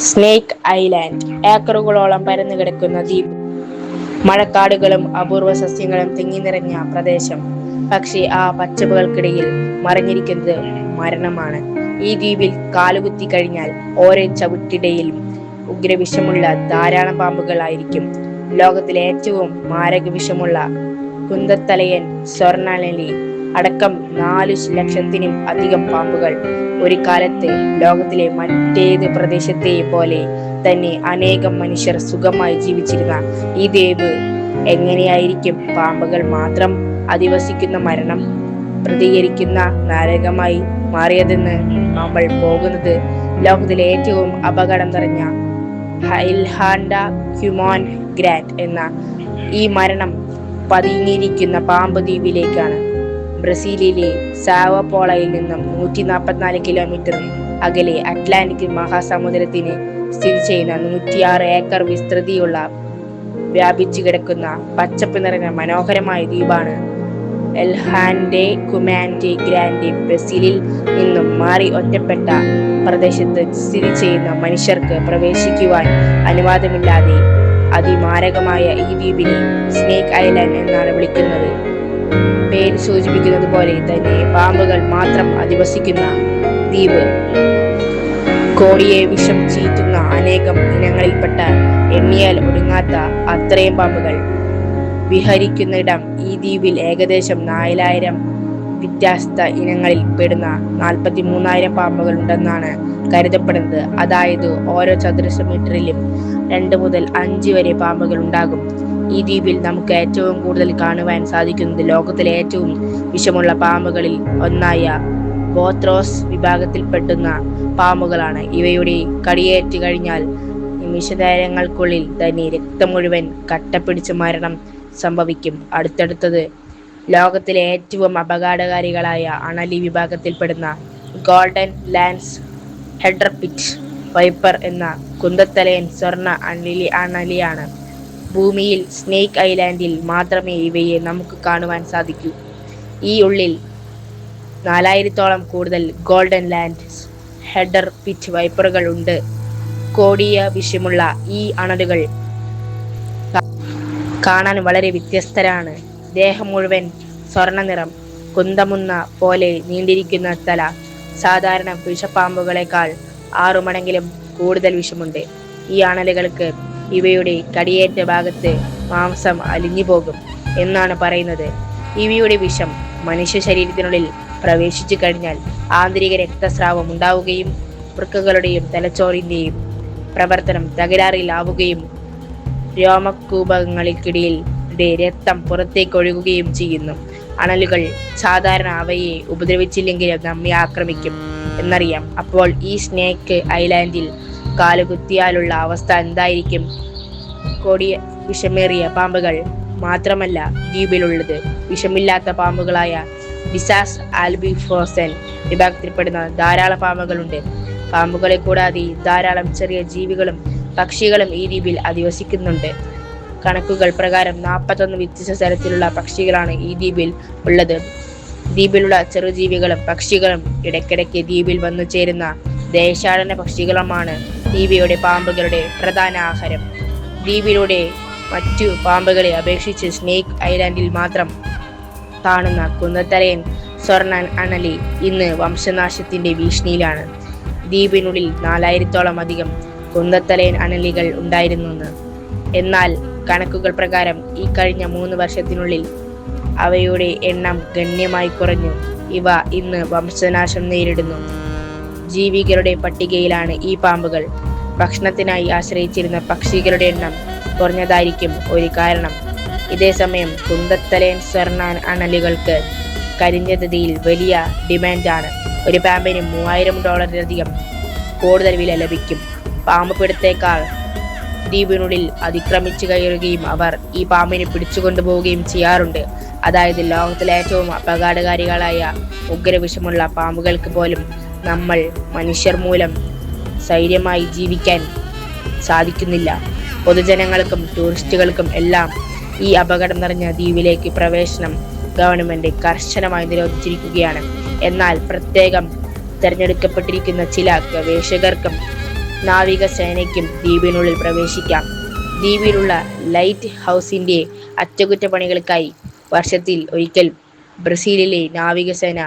Snake island ഏക്കറുകളോളം പരന്നു കിടക്കുന്ന ദ്വീപ്. മഴക്കാടുകളും അപൂർവ സസ്യങ്ങളും തിങ്ങി നിറഞ്ഞ പ്രദേശം. പക്ഷേ ആ പച്ചപ്പുകൾക്കിടയിൽ മറഞ്ഞിരിക്കുന്നത് മരണമാണ്. ഈ ദ്വീപിൽ കാലുകുത്തി കഴിഞ്ഞാൽ ഓരോ ചവിട്ടിടയിലും ഉഗ്രവിഷമുള്ള ധാരാളം പാമ്പുകൾ ആയിരിക്കും. ലോകത്തിലെ ഏറ്റവും മാരക വിഷമുള്ള കുന്തത്തലയൻ സ്വർണ്ണാനലി അടക്കം 4 ലക്ഷത്തിനും അധികം പാമ്പുകൾ. ഒരു കാലത്ത് ലോകത്തിലെ മറ്റേത് പ്രദേശത്തെയും പോലെ തന്നെ അനേകം മനുഷ്യർ സുഖമായി ജീവിച്ചിരുന്ന ഈ ദ്വീപ് എങ്ങനെയായിരിക്കും പാമ്പുകൾ മാത്രം അധിവസിക്കുന്ന മരണം പ്രതികരിക്കുന്ന നരകമായി മാറിയതെന്ന്? നമ്മൾ പോകുന്നത് ലോകത്തിലെ ഏറ്റവും അപകടം നിറഞ്ഞ ഇൽഹാൻഡ ഹ്യൂമൻ ഗ്രാൻഡ് എന്ന ഈ മരണം പതിഞ്ഞിരിക്കുന്ന പാമ്പ് ദ്വീപിലേക്കാണ്. ബ്രസീലിലെ സാവോപോളയിൽ നിന്നും 144 കിലോമീറ്റർ അകലെ അറ്റ്ലാന്റിക് മഹാസമുദ്രത്തിന് സ്ഥിതി ചെയ്യുന്ന 106 ഏക്കർ വിസ്തൃതിയുള്ള വ്യാപിച്ചു കിടക്കുന്ന പച്ചപ്പ് നിറഞ്ഞ മനോഹരമായ ദ്വീപാണ് എൽഹാൻഡെ ഹ്യൂമൻ ഗ്രാൻഡ്. ബ്രസീലിൽ നിന്നും മാറി ഒറ്റപ്പെട്ട പ്രദേശത്ത് സ്ഥിതി ചെയ്യുന്ന മനുഷ്യർക്ക് പ്രവേശിക്കുവാൻ അനുവാദമില്ലാതെ അതിമാരകമായ ഈ ദ്വീപിനെ സ്നേക്ക് ഐലാൻഡ് എന്നാണ് വിളിക്കുന്നത്. പേര് സൂചിപ്പിക്കുന്നത് പോലെ തന്നെ പാമ്പുകൾ മാത്രം അധിവസിക്കുന്ന ദ്വീപ്. കോടിയെ വിഷം ചീറ്റുന്ന അനേകം ഇനങ്ങളിൽപ്പെട്ട എണ്ണിയാൽ ഒടുങ്ങാത്ത അത്രയും പാമ്പുകൾ വിഹരിക്കുന്നിടം. ഈ ദ്വീപിൽ ഏകദേശം 4000 വ്യത്യസ്ത ഇനങ്ങളിൽ പെടുന്ന 43,000 പാമ്പുകൾ ഉണ്ടെന്നാണ് കരുതപ്പെടുന്നത്. അതായത് ഓരോ ചതുരശ്ര മീറ്ററിലും 2 മുതൽ 5 വരെ പാമ്പുകൾ ഉണ്ടാകും. ഈ ദ്വീപിൽ നമുക്ക് ഏറ്റവും കൂടുതൽ കാണുവാൻ സാധിക്കുന്നത് ലോകത്തിലെ ഏറ്റവും വിഷമുള്ള പാമ്പുകളിൽ ഒന്നായ ബോത്രോസ് വിഭാഗത്തിൽപ്പെടുന്ന പാമ്പുകളാണ്. ഇവയുടെ കടിയേറ്റ് കഴിഞ്ഞാൽ നിമിഷനേരങ്ങൾക്കുള്ളിൽ തന്നെ രക്തം മുഴുവൻ കട്ടപിടിച്ച് മരണം സംഭവിക്കും. അടുത്തടുത്തത് ലോകത്തിലെ ഏറ്റവും അപകടകാരികളായ അണലി വിഭാഗത്തിൽപ്പെടുന്ന ഗോൾഡൻ ലാൻഡ് ഹെഡർപിറ്റ് വൈപ്പർ എന്ന കുന്തത്തലയൻ സ്വർണ്ണ അണലിയാണ്. ഭൂമിയിൽ സ്നേക്ക് ഐലാൻഡിൽ മാത്രമേ ഇവയെ നമുക്ക് കാണുവാൻ സാധിക്കൂ. ഈ ഉള്ളിൽ 4000-ഓളം കൂടുതൽ ഗോൾഡൻ ലാൻഡ് ഹെഡർപിറ്റ് വൈപ്പറുകൾ ഉണ്ട്. കൊടിയ വിഷമുള്ള ഈ അണലുകൾ കാണാൻ വളരെ വ്യത്യസ്തരാണ്. ദേഹം മുഴുവൻ സ്വർണ്ണ നിറം, കുന്തമുന്ന പോലെ നീണ്ടിരിക്കുന്ന തല. സാധാരണ വിഷപ്പാമ്പുകളെക്കാൾ 6 മടങ്ങിലും കൂടുതൽ വിഷമുണ്ട്. ഈ അണലുകൾക്ക് ഇവയുടെ കടിയേറ്റ ഭാഗത്ത് മാംസം അലിഞ്ഞു പോകും എന്നാണ് പറയുന്നത്. ഇവയുടെ വിഷം മനുഷ്യ ശരീരത്തിനുള്ളിൽ പ്രവേശിച്ചു കഴിഞ്ഞാൽ ആന്തരിക രക്തസ്രാവം ഉണ്ടാവുകയും വൃക്കകളുടെയും തലച്ചോറിന്റെയും പ്രവർത്തനം തകരാറിലാവുകയും രോമകൂപങ്ങൾക്കിടയിൽ രക്തം പുറത്തേക്ക് ഒഴുകുകയും ചെയ്യുന്നു. അണലുകൾ സാധാരണ അവയെ ഉപദ്രവിച്ചില്ലെങ്കിലും നമ്മെ ആക്രമിക്കും എന്നറിയാം. അപ്പോൾ ഈ സ്നേക്ക് ഐലാൻഡിൽ കാലുകുത്തിയാലുള്ള അവസ്ഥ എന്തായിരിക്കും? കൊടിയ വിഷമേറിയ പാമ്പുകൾ മാത്രമല്ല ദ്വീപിലുള്ളത്. വിഷമില്ലാത്ത പാമ്പുകളായ ബിസാസ് ആൽബിഫോസൻ വിഭാഗത്തിൽപ്പെടുന്ന ധാരാളം പാമ്പുകളുണ്ട്. പാമ്പുകളെ കൂടാതെ ധാരാളം ചെറിയ ജീവികളും പക്ഷികളും ഈ ദ്വീപിൽ അധിവസിക്കുന്നുണ്ട്. കണക്കുകൾ പ്രകാരം 41 വ്യത്യസ്ത തരത്തിലുള്ള പക്ഷികളാണ് ഈ ദ്വീപിൽ ഉള്ളത്. ദ്വീപിലുള്ള ചെറുജീവികളും പക്ഷികളും ഇടയ്ക്കിടയ്ക്ക് ദ്വീപിൽ വന്നു ചേരുന്ന ദേശാടന പക്ഷികളുമാണ് ദ്വീപിയുടെ പാമ്പുകളുടെ പ്രധാന ആഹാരം. ദ്വീപിലൂടെ മറ്റു പാമ്പുകളെ അപേക്ഷിച്ച് സ്നേക്ക് ഐലാൻഡിൽ മാത്രം കാണുന്ന കുന്തത്തലയൻ സ്വർണ്ണ അണലി ഇന്ന് വംശനാശത്തിന്റെ ഭീഷണിയിലാണ്. ദ്വീപിനുള്ളിൽ 4000-ഓളം അധികം കുന്തത്തലയൻ അണലികൾ ഉണ്ടായിരുന്നെന്ന്. എന്നാൽ കണക്കുകൾ പ്രകാരം ഈ കഴിഞ്ഞ 3 വർഷത്തിനുള്ളിൽ അവയുടെ എണ്ണം ഗണ്യമായി കുറഞ്ഞു. ഇവ ഇന്ന് വംശനാശം നേരിടുന്നു. ജീവികളുടെ പട്ടികയിലാണ് ഈ പാമ്പുകൾ. ഭക്ഷണത്തിനായി ആശ്രയിച്ചിരുന്ന പക്ഷികളുടെ എണ്ണം കുറഞ്ഞതായിരിക്കും ഒരു കാരണം. ഇതേസമയം കുന്തത്തലയൻ സ്വർണ്ണ അണലികൾക്ക് കരിഞ്ചന്തയിൽ വലിയ ഡിമാൻഡാണ്. ഒരു പാമ്പിന് $3000 കൂടുതൽ വില ലഭിക്കും. പാമ്പ് പിടുത്തേക്കാൾ ദ്വീപിനുള്ളിൽ അതിക്രമിച്ചു കയറുകയും അവർ ഈ പാമ്പിനെ പിടിച്ചുകൊണ്ടുപോവുകയും ചെയ്യാറുണ്ട്. അതായത് ലോകത്തിലെ ഏറ്റവും അപകടകാരികളായ ഉഗ്രവിഷമുള്ള പാമ്പുകൾക്ക് പോലും നമ്മൾ മനുഷ്യർ മൂലം സ്വൈര്യമായി ജീവിക്കാൻ സാധിക്കുന്നില്ല. പൊതുജനങ്ങൾക്കും ടൂറിസ്റ്റുകൾക്കും എല്ലാം ഈ അപകടം നിറഞ്ഞ ദ്വീപിലേക്ക് പ്രവേശനം ഗവൺമെന്റ് കർശനമായി നിരോധിച്ചിരിക്കുകയാണ്. എന്നാൽ പ്രത്യേകം തിരഞ്ഞെടുക്കപ്പെട്ടിരിക്കുന്ന ചില ഗവേഷകർക്കും നാവികസേനയ്ക്കും ദ്വീപിനുള്ളിൽ പ്രവേശിക്കാം. ദ്വീപിലുള്ള ലൈറ്റ് ഹൗസിന്റെ അറ്റകുറ്റപ്പണികൾക്കായി വർഷത്തിൽ ഒരിക്കൽ ബ്രസീലിലെ നാവികസേന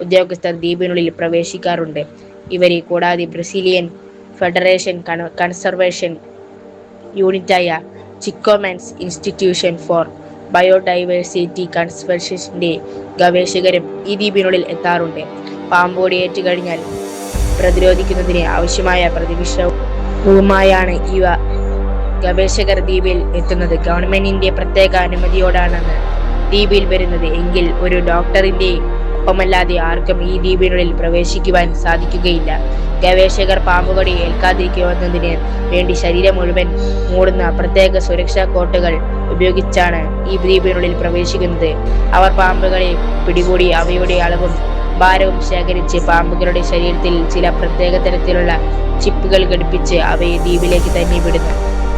ഉദ്യോഗസ്ഥർ ദ്വീപിനുള്ളിൽ പ്രവേശിക്കാറുണ്ട്. ഇവരെ കൂടാതെ ബ്രസീലിയൻ ഫെഡറേഷൻ കൺസർവേഷൻ യൂണിറ്റായ ചിക്കോമെൻസ് ഇൻസ്റ്റിറ്റ്യൂഷൻ ഫോർ ബയോഡൈവേഴ്സിറ്റി കൺസർവേഷന്റെ ഗവേഷകരും ഈ ദ്വീപിനുള്ളിൽ എത്താറുണ്ട്. പാമ്പുകടിയേറ്റ് കഴിഞ്ഞാൽ പ്രതിരോധിക്കുന്നതിന് ആവശ്യമായ പ്രതിവിഷവുമായാണ് ഈ ഗവേഷകർ ദ്വീപിൽ എത്തുന്നത്. ഗവൺമെന്റിന്റെ പ്രത്യേക അനുമതിയോടാണ് ദ്വീപിൽ വരുന്നത് എങ്കിൽ ഒരു ഡോക്ടറിന്റെ ഒപ്പമല്ലാതെ ആർക്കും ഈ ദ്വീപിനുള്ളിൽ പ്രവേശിക്കുവാൻ സാധിക്കുകയില്ല. ഗവേഷകർ പാമ്പുകടി ഏൽക്കാതിരിക്കുന്നതിന് വേണ്ടി ശരീരം മുഴുവൻ മൂടുന്ന പ്രത്യേക സുരക്ഷാ കോട്ടുകൾ ഉപയോഗിച്ചാണ് ഈ ദ്വീപിനുള്ളിൽ പ്രവേശിക്കുന്നത്. അവർ പാമ്പുകളെ പിടികൂടി അവയുടെ അളവും ഭാരവും ശേഖരിച്ച് പാമ്പുകളുടെ ശരീരത്തിൽ ചില പ്രത്യേക തരത്തിലുള്ള ചിപ്പുകൾ ഘടിപ്പിച്ച് അവയെ ദ്വീപിലേക്ക് തന്നെ വിടുന്നു.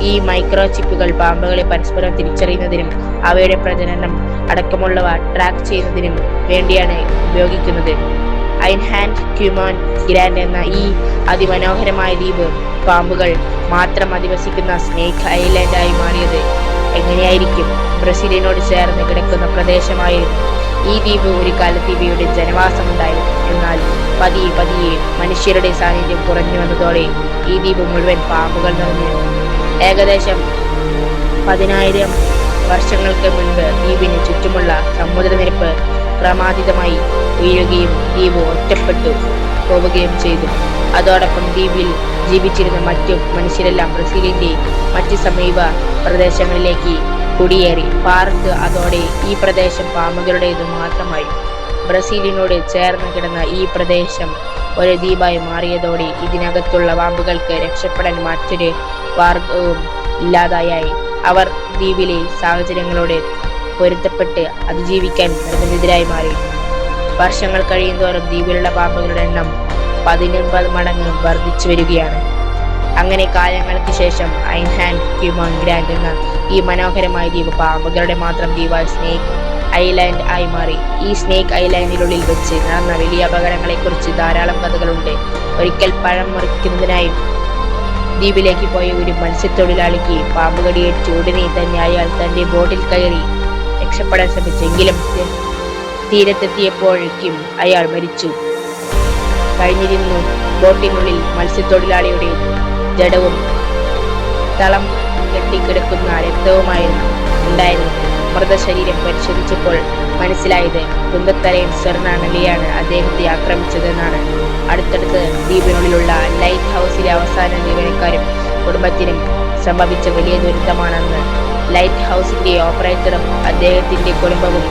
ഈ മൈക്രോ ചിപ്പുകൾ പാമ്പുകളെ പരസ്പരം തിരിച്ചറിയുന്നതിനും അവയുടെ പ്രജനനം അടക്കമുള്ളവ ട്രാക്ക് ചെയ്യുന്നതിനും വേണ്ടിയാണ് ഉപയോഗിക്കുന്നത്. ഐൻഹാൻഡ് ക്യുമോൺ ഗ്രാൻഡ് എന്ന ഈ അതിമനോഹരമായ ദ്വീപ് പാമ്പുകൾ മാത്രം അധിവസിക്കുന്ന സ്നേക്ക് ഐലൻഡ് ആയി മാറിയത് എങ്ങനെയായിരിക്കും? ബ്രസീലിനോട് ചേർന്ന് കിടക്കുന്ന പ്രദേശമായിരുന്നു ഈ ദ്വീപ്. ഒരു കാലത്ത് ഇവയുടെ ജനവാസമുണ്ടായിരുന്നു. എന്നാൽ പതിയെ മനുഷ്യരുടെ സാന്നിധ്യം കുറഞ്ഞു വന്നതോടെ ഈ ദ്വീപ് മുഴുവൻ പാമ്പുകൾ നിറഞ്ഞിരുന്നു. ഏകദേശം 10,000 വർഷങ്ങൾക്ക് മുൻപ് ദ്വീപിന് ചുറ്റുമുള്ള സമുദ്രനിരപ്പ് ക്രമാതീതമായി ഉയരുകയും ദ്വീപ് ഒറ്റപ്പെട്ടു പോവുകയും ചെയ്തു. അതോടൊപ്പം ദ്വീപിൽ ജീവിച്ചിരുന്ന മറ്റു മനുഷ്യരെല്ലാം ബ്രസീലിന്റെ മറ്റ് സമീപ പ്രദേശങ്ങളിലേക്ക് കുടിയേറി പാർത്ത്. അതോടെ ഈ പ്രദേശം പാമ്പുകളുടേത് മാത്രമായി. ബ്രസീലിനോട് ചേർന്ന് കിടന്ന ഈ പ്രദേശം ഒരു ദ്വീപായി മാറിയതോടെ ഇതിനകത്തുള്ള പാമ്പുകൾക്ക് രക്ഷപ്പെടാൻ മറ്റൊരു മാർഗവും ഇല്ലാതായി. അവർ ദ്വീപിലെ സാഹചര്യങ്ങളോട് പൊരുത്തപ്പെട്ട് അതിജീവിക്കാൻ നിർബന്ധിതരായി മാറി. വർഷങ്ങൾ കഴിയുന്തോറും ദ്വീപിലുള്ള പാമ്പുകളുടെ എണ്ണം 19 മടങ്ങ് വർദ്ധിച്ചു വരികയാണ്. അങ്ങനെ കാലങ്ങൾക്ക് ശേഷം ഐൻഹാൻഡ് ക്യുമോൺ ഗ്രാൻഡ് എന്ന ഈ മനോഹരമായ ദ്വീപ് പാമ്പുകളുടെ മാത്രം ദ്വീപായ സ്നേക്ക് ഐലൻഡ് ആയി മാറി. ഈ സ്നേക്ക് ഐലൻഡിനുള്ളിൽ വെച്ച് നടന്ന വലിയ അപകടങ്ങളെക്കുറിച്ച് ധാരാളം കഥകളുണ്ട്. ഒരിക്കൽ പഴം മുറിക്കുന്നതിനായി ദ്വീപിലേക്ക് പോയ ഒരു മത്സ്യത്തൊഴിലാളിക്ക് പാമ്പുകടിയേറ്റ് ഉടനെ തന്നെ അയാൾ തന്റെ ബോട്ടിൽ കയറി രക്ഷപ്പെടാൻ ശ്രമിച്ചെങ്കിലും തീരത്തെത്തിയപ്പോഴേക്കും അയാൾ മരിച്ചു കഴിഞ്ഞിരുന്നു. ബോട്ടിനുള്ളിൽ മത്സ്യത്തൊഴിലാളിയുടെ ജഡവും തളം കെട്ടിക്കിടക്കുന്ന രക്തവുമായിരുന്നു ഉണ്ടായിരുന്നത്. മൃതശരീരം പരിശോധിച്ചപ്പോൾ മനസ്സിലായത് കുന്തത്തലയൻ സ്വർണ്ണാണലിയാണ് അദ്ദേഹത്തെ ആക്രമിച്ചതെന്നാണ്. അടുത്തടുത്ത് ദ്വീപിനുള്ളിലുള്ള ലൈറ്റ് ഹൗസിലെ അവസാന ജീവനക്കാരും കുടുംബത്തിനും സംഭവിച്ച വലിയ ദുരന്തമാണെന്ന്. ലൈറ്റ് ഹൗസിന്റെ ഓപ്പറേറ്ററും അദ്ദേഹത്തിന്റെ കുടുംബവും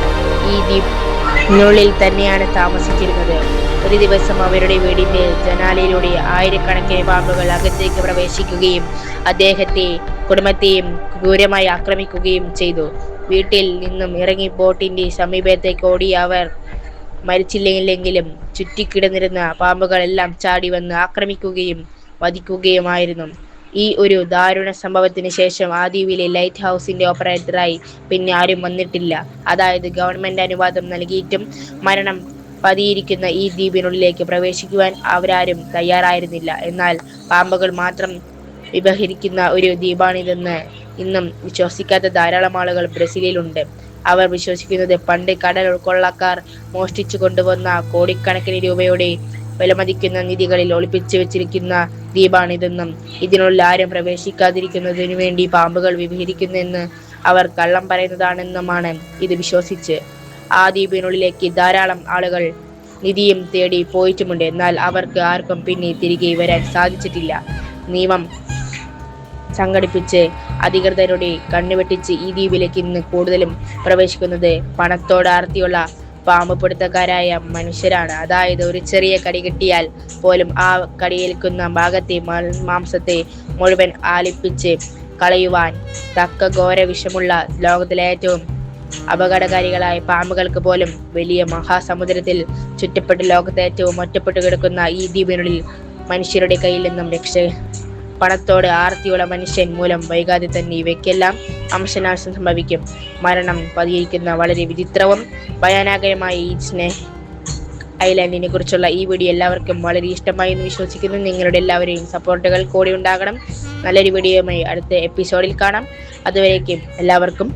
ഈ ദ്വീപിനുള്ളിൽ തന്നെയാണ് താമസിച്ചിരുന്നത്. ഒരു ദിവസം അവരുടെ വീടിന്റെ ജനാലയിലൂടെ ആയിരക്കണക്കിന് പാമ്പുകൾ അകത്തേക്ക് പ്രവേശിക്കുകയും അദ്ദേഹത്തെയും കുടുംബത്തെയും ക്രൂരമായി ആക്രമിക്കുകയും ചെയ്തു. വീട്ടിൽ നിന്നും ഇറങ്ങി ബോട്ടിന്റെ സമീപത്തേക്ക് ഓടിയ അവർ മരിച്ചില്ലെങ്കിലും ചുറ്റിക്കിടന്നിരുന്ന പാമ്പുകളെല്ലാം ചാടി വന്ന് ആക്രമിക്കുകയും വധിക്കുകയുമായിരുന്നു. ഈ ഒരു ദാരുണ സംഭവത്തിന് ശേഷം ആ ദ്വീപിലെ ലൈറ്റ് ഹൗസിന്റെ ഓപ്പറേറ്ററായി പിന്നെ ആരും വന്നിട്ടില്ല. അതായത് ഗവൺമെന്റ് അനുവാദം നൽകിയിട്ടും മരണം പതിയിരിക്കുന്ന ഈ ദ്വീപിനുള്ളിലേക്ക് പ്രവേശിക്കുവാൻ അവരാരും തയ്യാറായിരുന്നില്ല. എന്നാൽ പാമ്പുകൾ മാത്രം വിഹരിക്കുന്ന ഒരു ദ്വീപാണിതെന്ന് ഇന്നും വിശ്വസിക്കാത്ത ധാരാളം ആളുകൾ ബ്രസീലിലുണ്ട്. അവർ വിശ്വസിക്കുന്നത് പണ്ട് കടൽ കൊള്ളക്കാർ മോഷ്ടിച്ചു കൊണ്ടുവന്ന കോടിക്കണക്കിന് രൂപയുടെ വിലമതിക്കുന്ന നിധികളിൽ ഒളിപ്പിച്ചു വെച്ചിരിക്കുന്ന ദ്വീപാണിതെന്നും ഇതിനുള്ളിൽ ആരും പ്രവേശിക്കാതിരിക്കുന്നതിനു വേണ്ടി പാമ്പുകൾ വിഹരിക്കുന്നെന്ന് അവർ കള്ളം പറയുന്നതാണെന്നുമാണ് ഇത് വിശ്വസിച്ച് ആ ദ്വീപിനുള്ളിലേക്ക് ധാരാളം ആളുകൾ നിധിയും തേടി പോയിട്ടുമുണ്ട്. എന്നാൽ അവർക്ക് ആർക്കും പിന്നെ തിരികെ വരാൻ സാധിച്ചിട്ടില്ല. നിയമം സംഘടിപ്പിച്ച് അധികൃതരുടെ കണ്ണുവെട്ടിച്ച് ഈ ദ്വീപിലേക്ക് ഇന്ന് കൂടുതലും പ്രവേശിക്കുന്നത് പണത്തോട് ആർത്തിയുള്ള പാമ്പ് പിടുത്തക്കാരായ മനുഷ്യരാണ്. അതായത് ഒരു ചെറിയ കടി കിട്ടിയാൽ പോലും ആ കടിയേൽക്കുന്ന ഭാഗത്തെ മാംസത്തെ മുഴുവൻ ആലിപ്പിച്ച് കളയുവാൻ തക്ക ഘോര വിഷമുള്ള ലോകത്തിലെ ഏറ്റവും അപകടകാരികളായ പാമ്പുകൾക്ക് പോലും വലിയ മഹാസമുദ്രത്തിൽ ചുറ്റപ്പെട്ട് ലോകത്തെ ഏറ്റവും ഒറ്റപ്പെട്ടു കിടക്കുന്ന ഈ ദ്വീപിനുള്ളിൽ മനുഷ്യരുടെ കയ്യിൽ നിന്നും പണത്തോട് ആർത്തിയുള്ള മനുഷ്യൻ മൂലം വൈകാതെ തന്നെ ഇവയ്ക്കെല്ലാം വംശനാശം സംഭവിക്കും. മരണം പതിയിരിക്കുന്ന വളരെ വിചിത്രവും ഭയാനകരമായ ഈ ഐലാൻഡിനെ കുറിച്ചുള്ള ഈ വീഡിയോ എല്ലാവർക്കും വളരെ ഇഷ്ടമായി എന്ന് വിശ്വസിക്കുന്നു. നിങ്ങളുടെ എല്ലാവരെയും സപ്പോർട്ടുകൾ കൂടി ഉണ്ടാകണം. നല്ലൊരു വീഡിയോയുമായി അടുത്ത എപ്പിസോഡിൽ കാണാം. അതുവരേക്കും എല്ലാവർക്കും